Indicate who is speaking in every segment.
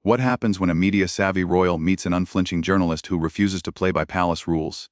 Speaker 1: What happens when a media-savvy royal meets an unflinching journalist who refuses to play by palace rules?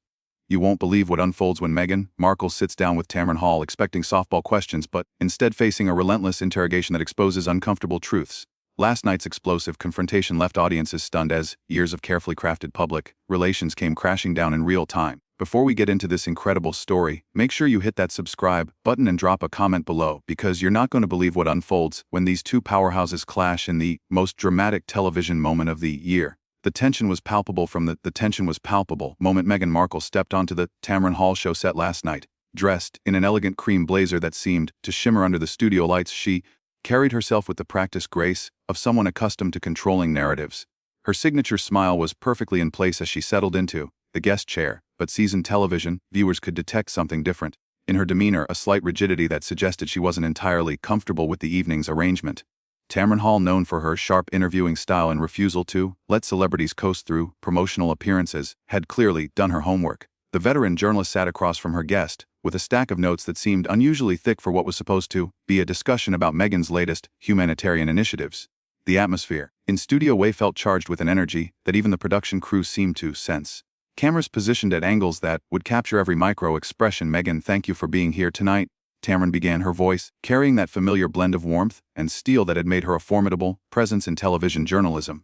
Speaker 1: You won't believe what unfolds when Meghan Markle sits down with Tamron Hall expecting softball questions but instead facing a relentless interrogation that exposes uncomfortable truths. Last night's explosive confrontation left audiences stunned as years of carefully crafted public relations came crashing down in real time. Before we get into this incredible story, make sure you hit that subscribe button and drop a comment below because you're not going to believe what unfolds when these two powerhouses clash in the most dramatic television moment of the year. The tension was palpable from the tension was palpable moment Meghan Markle stepped onto the Tamron Hall show set last night. Dressed in an elegant cream blazer that seemed to shimmer under the studio lights, she carried herself with the practiced grace of someone accustomed to controlling narratives. Her signature smile was perfectly in place as she settled into the guest chair, but seasoned television viewers could detect something different. In her demeanor, a slight rigidity that suggested she wasn't entirely comfortable with the evening's arrangement. Tamron Hall, known for her sharp interviewing style and refusal to let celebrities coast through promotional appearances, had clearly done her homework. The veteran journalist sat across from her guest, with a stack of notes that seemed unusually thick for what was supposed to be a discussion about Meghan's latest humanitarian initiatives. The atmosphere in Studio A felt charged with an energy that even the production crew seemed to sense. Cameras positioned at angles that would capture every micro-expression. "Meghan, thank you for being here tonight," Tamron began, her voice carrying that familiar blend of warmth and steel that had made her a formidable presence in television journalism.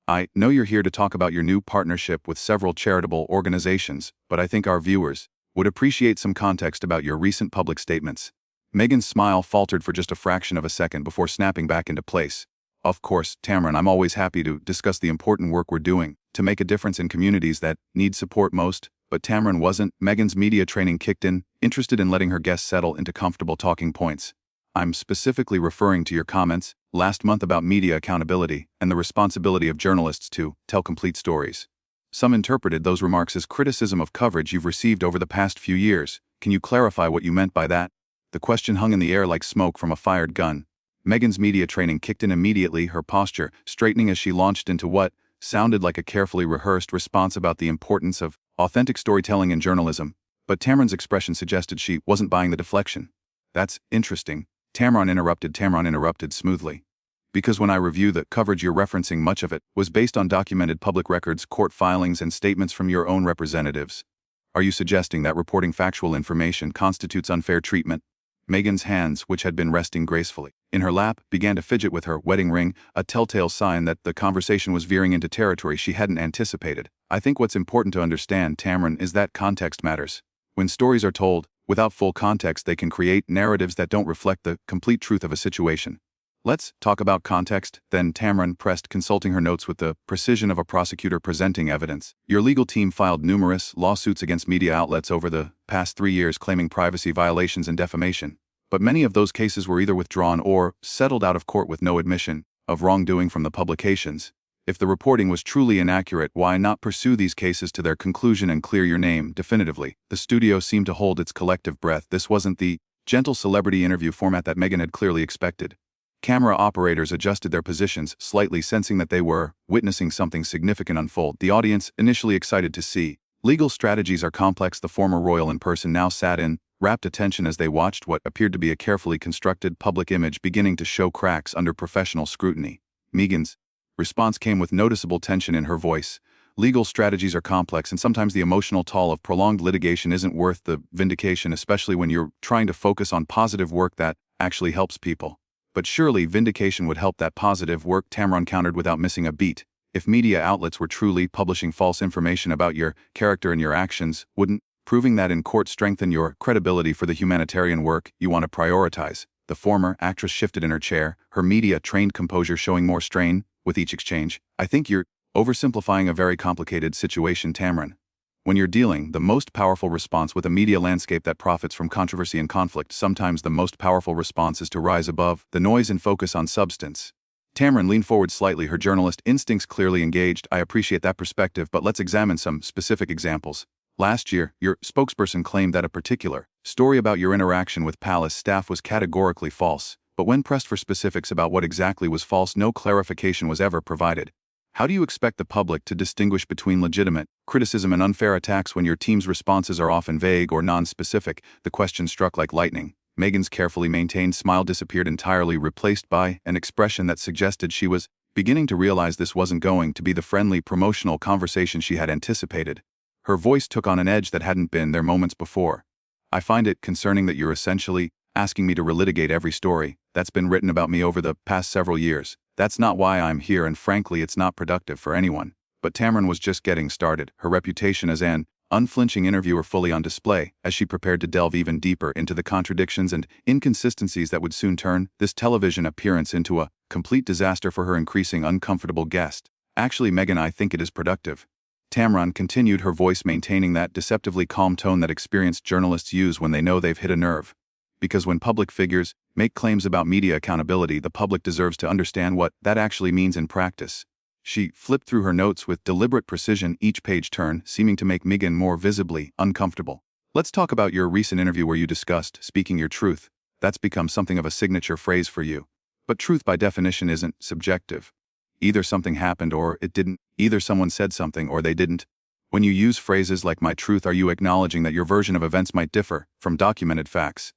Speaker 1: "I know you're here to talk about your new partnership with several charitable organizations, but I think our viewers would appreciate some context about your recent public statements." Meghan's smile faltered for just a fraction of a second before snapping back into place. "Of course, Tamron, I'm always happy to discuss the important work we're doing to make a difference in communities that need support most." But Tamron wasn't. Meghan's media training kicked in, interested in letting her guests settle into comfortable talking points. "I'm specifically referring to your comments last month about media accountability and the responsibility of journalists to tell complete stories. Some interpreted those remarks as criticism of coverage you've received over the past few years. Can you clarify what you meant by that?" The question hung in the air like smoke from a fired gun. Meghan's media training kicked in immediately, her posture straightening as she launched into what sounded like a carefully rehearsed response about the importance of authentic storytelling in journalism. But Tamron's expression suggested she wasn't buying the deflection. "That's interesting," Tamron interrupted smoothly. "Because when I review the coverage you're referencing, much of it was based on documented public records, court filings, and statements from your own representatives. Are you suggesting that reporting factual information constitutes unfair treatment?" Meghan's hands, which had been resting gracefully in her lap, began to fidget with her wedding ring, a telltale sign that the conversation was veering into territory she hadn't anticipated. "I think what's important to understand, Tamron, is that context matters. When stories are told without full context, they can create narratives that don't reflect the complete truth of a situation." "Let's talk about context, then," Tamron pressed, consulting her notes with the precision of a prosecutor presenting evidence. "Your legal team filed numerous lawsuits against media outlets over the past 3 years claiming privacy violations and defamation. But many of those cases were either withdrawn or settled out of court with no admission of wrongdoing from the publications. If the reporting was truly inaccurate, why not pursue these cases to their conclusion and clear your name definitively?" The studio seemed to hold its collective breath. This wasn't the gentle celebrity interview format that Meghan had clearly expected. Camera operators adjusted their positions slightly, sensing that they were witnessing something significant unfold. The audience, initially excited to see legal strategies are complex, the former royal in person, now sat in rapt attention as they watched what appeared to be a carefully constructed public image beginning to show cracks under professional scrutiny. Meghan's response came with noticeable tension in her voice. "Legal strategies are complex, and sometimes the emotional toll of prolonged litigation isn't worth the vindication, especially when you're trying to focus on positive work that actually helps people." "But surely vindication would help that positive work," Tamron countered without missing a beat. "If media outlets were truly publishing false information about your character and your actions, wouldn't proving that in court strengthen your credibility for the humanitarian work you want to prioritize?" The former actress shifted in her chair, her media-trained composure showing more strain with each exchange. "I think you're oversimplifying a very complicated situation, Tamron. When you're dealing the most powerful response with a media landscape that profits from controversy and conflict, sometimes the most powerful response is to rise above the noise and focus on substance." Tamron leaned forward slightly, her journalist instincts clearly engaged. "I appreciate that perspective, but let's examine some specific examples. Last year, your spokesperson claimed that a particular story about your interaction with palace staff was categorically false, but when pressed for specifics about what exactly was false, no clarification was ever provided. How do you expect the public to distinguish between legitimate criticism and unfair attacks when your team's responses are often vague or non-specific?" The question struck like lightning. Meghan's carefully maintained smile disappeared entirely, replaced by an expression that suggested she was beginning to realize this wasn't going to be the friendly, promotional conversation she had anticipated. Her voice took on an edge that hadn't been there moments before. I find it concerning that you're essentially asking me to relitigate every story that's been written about me over the past several years. That's not why I'm here, and frankly, it's not productive for anyone. But Tamron was just getting started, her reputation as an unflinching interviewer fully on display, as she prepared to delve even deeper into the contradictions and inconsistencies that would soon turn this television appearance into a complete disaster for her increasing uncomfortable guest. Actually, Meghan, I think it is productive. Tamron continued, her voice maintaining that deceptively calm tone that experienced journalists use when they know they've hit a nerve. Because when public figures make claims about media accountability, the public deserves to understand what that actually means in practice. She flipped through her notes with deliberate precision, each page turn seeming to make Meghan more visibly uncomfortable. Let's talk about your recent interview where you discussed speaking your truth. That's become something of a signature phrase for you. But truth by definition isn't subjective. Either something happened or it didn't. Either someone said something or they didn't. When you use phrases like my truth, are you acknowledging that your version of events might differ from documented facts?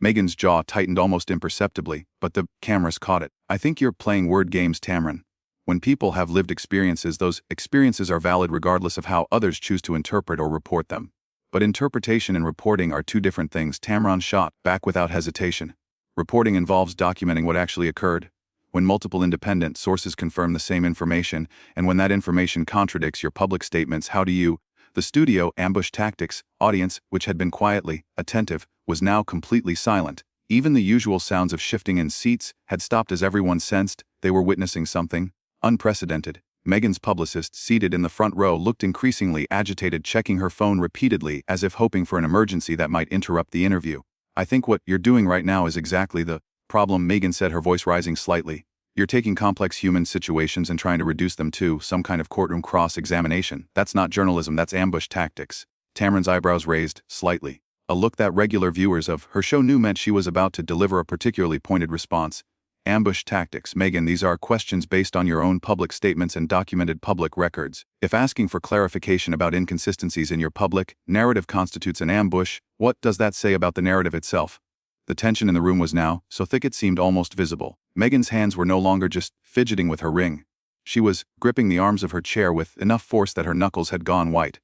Speaker 1: Meghan's jaw tightened almost imperceptibly, but the cameras caught it. I think you're playing word games, Tamron. When people have lived experiences, those experiences are valid regardless of how others choose to interpret or report them. But interpretation and reporting are two different things, Tamron shot back without hesitation. Reporting involves documenting what actually occurred. When multiple independent sources confirm the same information, and when that information contradicts your public statements, how do you? The studio ambush tactics audience, which had been quietly attentive, was now completely silent. Even the usual sounds of shifting in seats had stopped as everyone sensed they were witnessing something unprecedented. Meghan's publicist, seated in the front row, looked increasingly agitated, checking her phone repeatedly as if hoping for an emergency that might interrupt the interview. I think what you're doing right now is exactly the problem, Meghan said, her voice rising slightly. You're taking complex human situations and trying to reduce them to some kind of courtroom cross-examination. That's not journalism, that's ambush tactics. Tamron's eyebrows raised slightly. A look that regular viewers of her show knew meant she was about to deliver a particularly pointed response. Ambush tactics, Meghan, these are questions based on your own public statements and documented public records. If asking for clarification about inconsistencies in your public narrative constitutes an ambush, what does that say about the narrative itself? The tension in the room was now so thick it seemed almost visible. Meghan's hands were no longer just fidgeting with her ring. She was gripping the arms of her chair with enough force that her knuckles had gone white.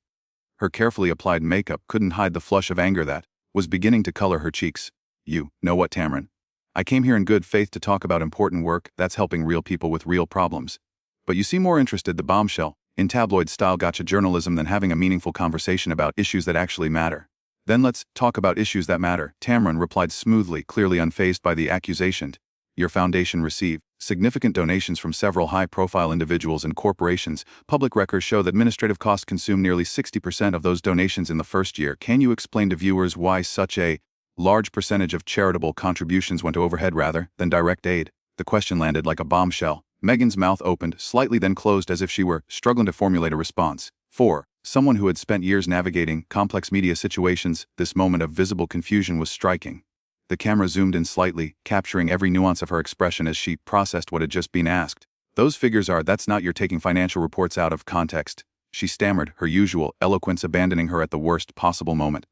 Speaker 1: Her carefully applied makeup couldn't hide the flush of anger that was beginning to color her cheeks. You know what, Tamron? I came here in good faith to talk about important work that's helping real people with real problems. But you seem more interested, the bombshell, in tabloid-style gotcha journalism than having a meaningful conversation about issues that actually matter. Then let's talk about issues that matter, Tamron replied smoothly, clearly unfazed by the accusation. Your foundation received significant donations from several high-profile individuals and corporations. Public records show that administrative costs consume nearly 60% of those donations in the first year. Can you explain to viewers why such a large percentage of charitable contributions went to overhead rather than direct aid? The question landed like a bombshell. Meghan's mouth opened slightly, then closed as if she were struggling to formulate a response. For someone who had spent years navigating complex media situations, this moment of visible confusion was striking. The camera zoomed in slightly, capturing every nuance of her expression as she processed what had just been asked. Those figures are, that's not, you're taking financial reports out of context, she stammered, her usual eloquence abandoning her at the worst possible moment.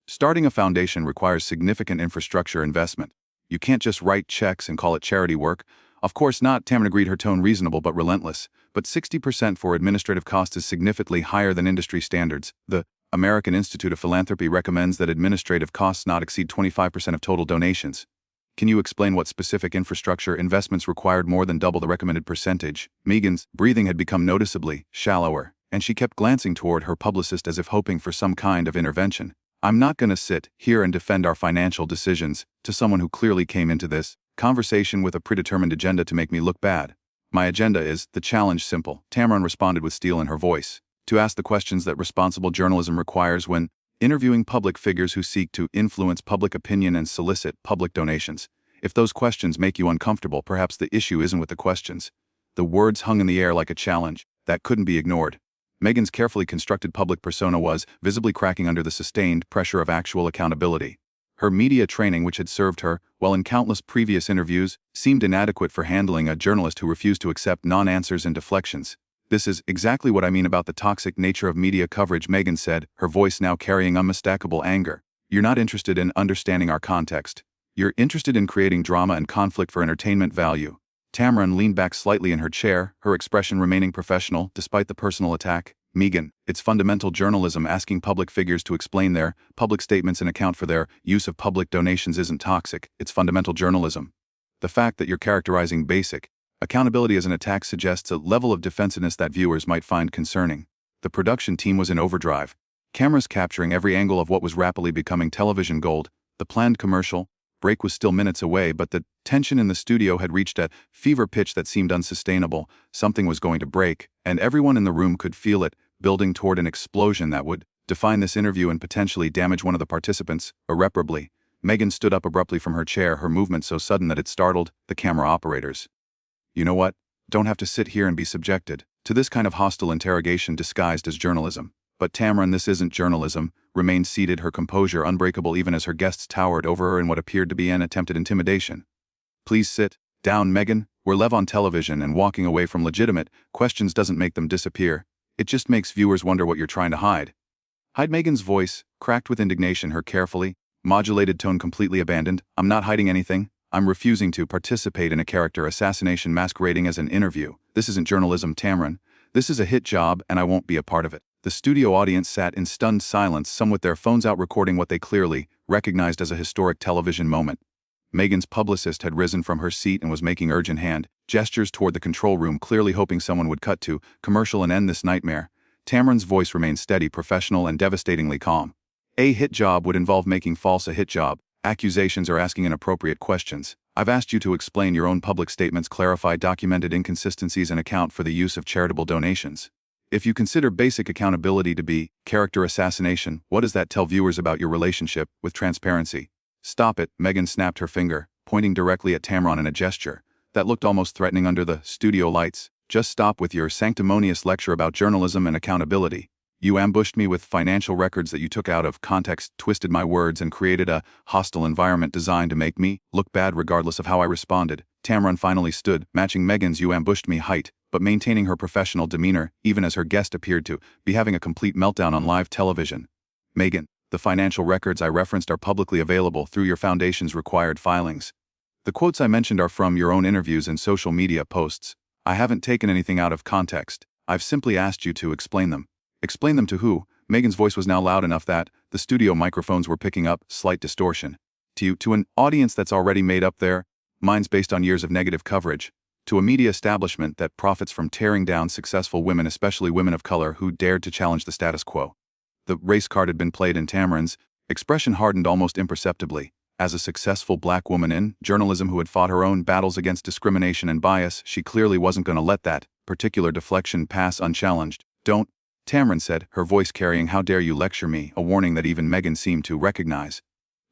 Speaker 1: Starting a foundation requires significant infrastructure investment. You can't just write checks and call it charity work. Of course not, Tamron agreed, her tone reasonable but relentless. But 60% for administrative costs is significantly higher than industry standards. The American Institute of Philanthropy recommends that administrative costs not exceed 25% of total donations. Can you explain what specific infrastructure investments required more than double the recommended percentage? Meghan's breathing had become noticeably shallower, and she kept glancing toward her publicist as if hoping for some kind of intervention. I'm not going to sit here and defend our financial decisions to someone who clearly came into this conversation with a predetermined agenda to make me look bad. My agenda is the challenge simple, Tamron responded with steel in her voice. To ask the questions that responsible journalism requires when interviewing public figures who seek to influence public opinion and solicit public donations. If those questions make you uncomfortable, perhaps the issue isn't with the questions. The words hung in the air like a challenge that couldn't be ignored. Meghan's carefully constructed public persona was visibly cracking under the sustained pressure of actual accountability. Her media training, which had served her well in countless previous interviews, seemed inadequate for handling a journalist who refused to accept non-answers and deflections. This is exactly what I mean about the toxic nature of media coverage, Meghan said, her voice now carrying unmistakable anger. You're not interested in understanding our context. You're interested in creating drama and conflict for entertainment value. Tamron leaned back slightly in her chair, her expression remaining professional despite the personal attack. Meghan, it's fundamental journalism. Asking public figures to explain their public statements and account for their use of public donations isn't toxic, it's fundamental journalism. The fact that you're characterizing basic accountability as an attack suggests a level of defensiveness that viewers might find concerning. The production team was in overdrive, cameras capturing every angle of what was rapidly becoming television gold. The planned commercial break was still minutes away, but the tension in the studio had reached a fever pitch that seemed unsustainable. Something was going to break, and everyone in the room could feel it, building toward an explosion that would define this interview and potentially damage one of the participants irreparably. Meghan stood up abruptly from her chair, her movement so sudden that it startled the camera operators. You know what? Don't have to sit here and be subjected to this kind of hostile interrogation disguised as journalism. But Tamron, this isn't journalism, remained seated, her composure unbreakable even as her guests towered over her in what appeared to be an attempted intimidation. Please sit down, Meghan. We're live on television, and walking away from legitimate questions doesn't make them disappear. It just makes viewers wonder what you're trying to hide. Hide? Meghan's voice cracked with indignation, her carefully modulated tone completely abandoned. I'm not hiding anything. I'm refusing to participate in a character assassination masquerading as an interview. This isn't journalism, Tamron. This is a hit job, and I won't be a part of it. The studio audience sat in stunned silence, some with their phones out recording what they clearly recognized as a historic television moment. Meghan's publicist had risen from her seat and was making urgent hand gestures toward the control room, clearly hoping someone would cut to commercial and end this nightmare. Tamron's voice remained steady, professional, and devastatingly calm. A hit job would involve making false a hit job, accusations, or asking inappropriate questions. I've asked you to explain your own public statements, clarify documented inconsistencies, and account for the use of charitable donations. If you consider basic accountability to be character assassination, what does that tell viewers about your relationship with transparency? Stop it, Meghan snapped her finger, pointing directly at Tamron in a gesture that looked almost threatening under the studio lights. Just stop with your sanctimonious lecture about journalism and accountability. You ambushed me with financial records that you took out of context, twisted my words, and created a hostile environment designed to make me look bad regardless of how I responded. Tamron finally stood, matching Meghan's "you ambushed me" height, but maintaining her professional demeanor, even as her guest appeared to be having a complete meltdown on live television. Meghan, the financial records I referenced are publicly available through your foundation's required filings. The quotes I mentioned are from your own interviews and social media posts. I haven't taken anything out of context. I've simply asked you to explain them. Explain them to who? Meghan's voice was now loud enough that the studio microphones were picking up slight distortion. To an audience that's already made up their minds based on years of negative coverage. To a media establishment that profits from tearing down successful women, especially women of color who dared to challenge the status quo. The race card had been played, and Tamron's expression hardened almost imperceptibly. As a successful black woman in journalism who had fought her own battles against discrimination and bias, she clearly wasn't going to let that particular deflection pass unchallenged. Don't, Tamron said, her voice carrying "how dare you lecture me," a warning that even Meghan seemed to recognize.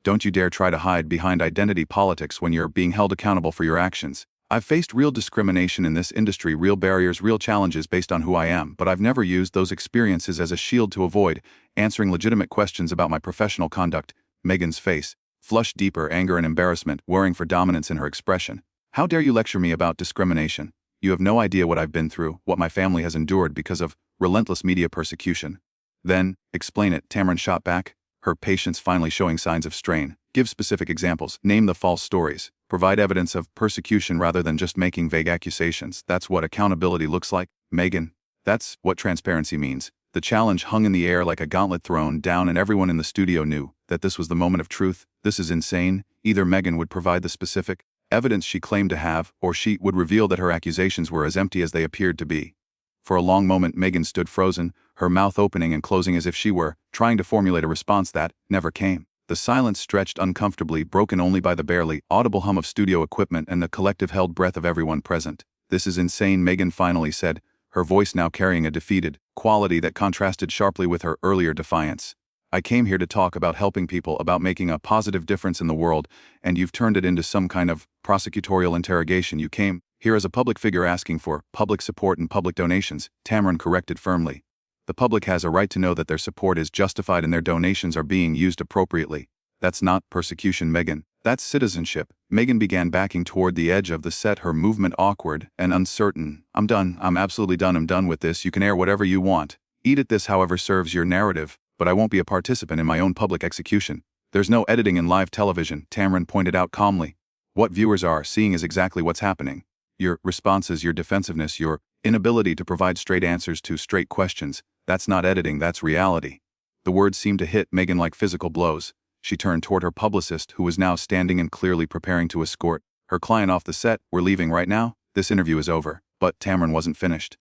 Speaker 1: Don't you dare try to hide behind identity politics when you're being held accountable for your actions. I've faced real discrimination in this industry, real barriers, real challenges based on who I am, but I've never used those experiences as a shield to avoid answering legitimate questions about my professional conduct. Meghan's face flushed deeper, anger and embarrassment, worrying for dominance in her expression. How dare you lecture me about discrimination? You have no idea what I've been through, what my family has endured because of relentless media persecution. Then, explain it, Tamron shot back, her patience finally showing signs of strain. Give specific examples, name the false stories, provide evidence of persecution rather than just making vague accusations. That's what accountability looks like, Meghan. That's what transparency means. The challenge hung in the air like a gauntlet thrown down, and everyone in the studio knew that this was the moment of truth. This is insane. Either Meghan would provide the specific evidence she claimed to have, or she would reveal that her accusations were as empty as they appeared to be. For a long moment, Meghan stood frozen, her mouth opening and closing as if she were trying to formulate a response that never came. The silence stretched uncomfortably, broken only by the barely audible hum of studio equipment and the collective held breath of everyone present. This is insane, Meghan finally said, her voice now carrying a defeated quality that contrasted sharply with her earlier defiance. I came here to talk about helping people, about making a positive difference in the world, and you've turned it into some kind of prosecutorial interrogation. You came here as a public figure asking for public support and public donations, Tamron corrected firmly. The public has a right to know that their support is justified and their donations are being used appropriately. That's not persecution, Meghan. That's citizenship. Meghan began backing toward the edge of the set, her movement awkward and uncertain. I'm done. I'm absolutely done. I'm done with this. You can air whatever you want. Eat at this however serves your narrative, but I won't be a participant in my own public execution. There's no editing in live television, Tamron pointed out calmly. What viewers are seeing is exactly what's happening. Your responses, your defensiveness, your inability to provide straight answers to straight questions. That's not editing, that's reality. The words seemed to hit Meghan like physical blows. She turned toward her publicist, who was now standing and clearly preparing to escort her client off the set. We're leaving right now? This interview is over. But Tamron wasn't finished.